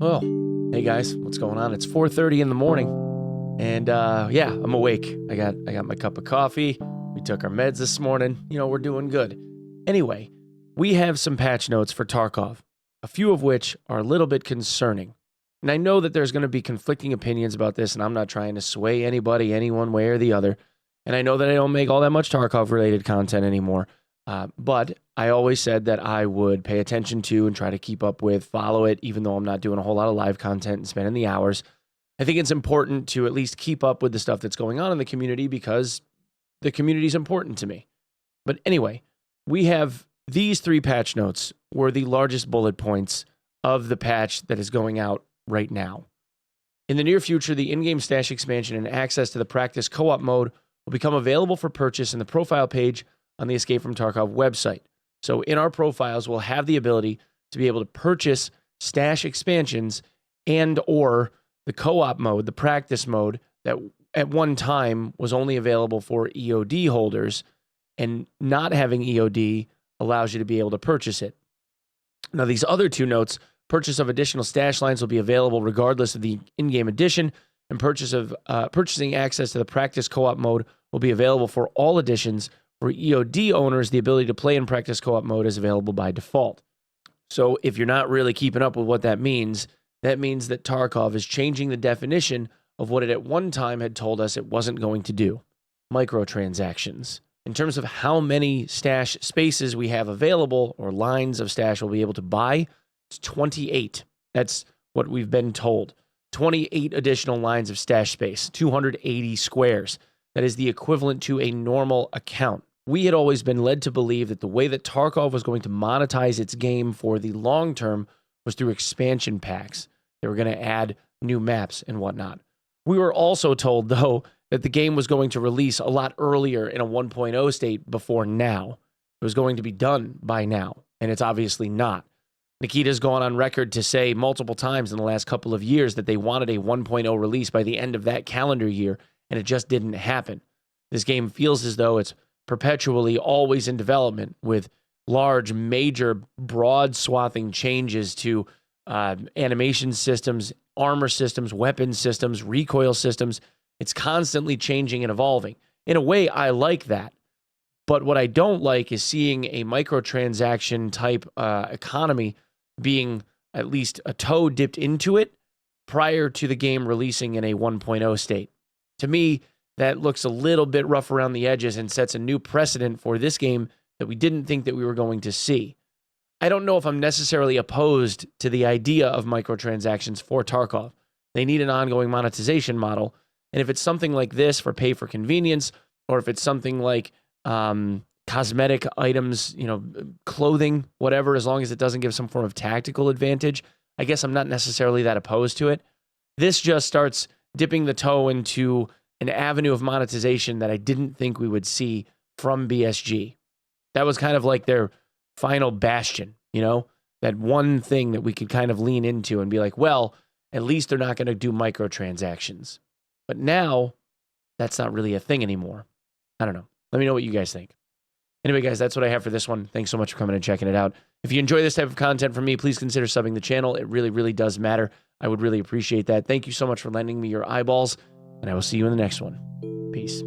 Well, hey guys, what's going on? It's 4:30 in the morning, and yeah, I'm awake. I got my cup of coffee. We took our meds this morning. We're doing good. Anyway, we have some patch notes for Tarkov, a few of which are a little bit concerning. And I know that there's going to be conflicting opinions about this, and I'm not trying to sway anybody any one way or the other. And I know that I don't make all that much Tarkov-related content anymore, but I always said that I would pay attention to and try to keep up with, follow it, even though I'm not doing a whole lot of live content and spending the hours. I think it's important to at least keep up with the stuff that's going on in the community because the community is important to me. But anyway, we have these 3 patch notes were the largest bullet points of the patch that is going out right now. In the near future, the in-game stash expansion and access to the practice co-op mode will become available for purchase in the profile page on the Escape from Tarkov website. So in our profiles, we'll have the ability to be able to purchase stash expansions and or the co-op mode, the practice mode, that at one time was only available for EOD holders, and not having EOD allows you to be able to purchase it. Now, these other 2 notes, purchase of additional stash lines will be available regardless of the in-game edition, and purchasing access to the practice co-op mode will be available for all editions. For EOD owners, the ability to play in practice co-op mode is available by default. So if you're not really keeping up with what that means that Tarkov is changing the definition of what it at one time had told us it wasn't going to do: microtransactions. In terms of how many stash spaces we have available, or lines of stash we'll be able to buy, it's 28. That's what we've been told. 28 additional lines of stash space, 280 squares. That is the equivalent to a normal account. We had always been led to believe that the way that Tarkov was going to monetize its game for the long term was through expansion packs. They were going to add new maps and whatnot. We were also told, though, that the game was going to release a lot earlier in a 1.0 state before now. It was going to be done by now, and it's obviously not. Nikita's gone on record to say multiple times in the last couple of years that they wanted a 1.0 release by the end of that calendar year, and it just didn't happen. This game feels as though it's perpetually always in development, with large, major, broad swathing changes to animation systems, armor systems, weapon systems, recoil systems. It's constantly changing and evolving. In a way, I like that. But what I don't like is seeing a microtransaction type economy being at least a toe dipped into it prior to the game releasing in a 1.0 state. To me, that looks a little bit rough around the edges and sets a new precedent for this game that we didn't think that we were going to see. I don't know if I'm necessarily opposed to the idea of microtransactions for Tarkov. They need an ongoing monetization model. And if it's something like this for pay for convenience, or if it's something like cosmetic items, clothing, whatever, as long as it doesn't give some form of tactical advantage, I guess I'm not necessarily that opposed to it. This just starts dipping the toe into an avenue of monetization that I didn't think we would see from BSG. That was kind of like their final bastion, that one thing that we could kind of lean into and be like, well, at least they're not going to do microtransactions. But now, that's not really a thing anymore. I don't know. Let me know what you guys think. Anyway, guys, that's what I have for this one. Thanks so much for coming and checking it out. If you enjoy this type of content from me, please consider subbing the channel. It really, really does matter. I would really appreciate that. Thank you so much for lending me your eyeballs, and I will see you in the next one. Peace.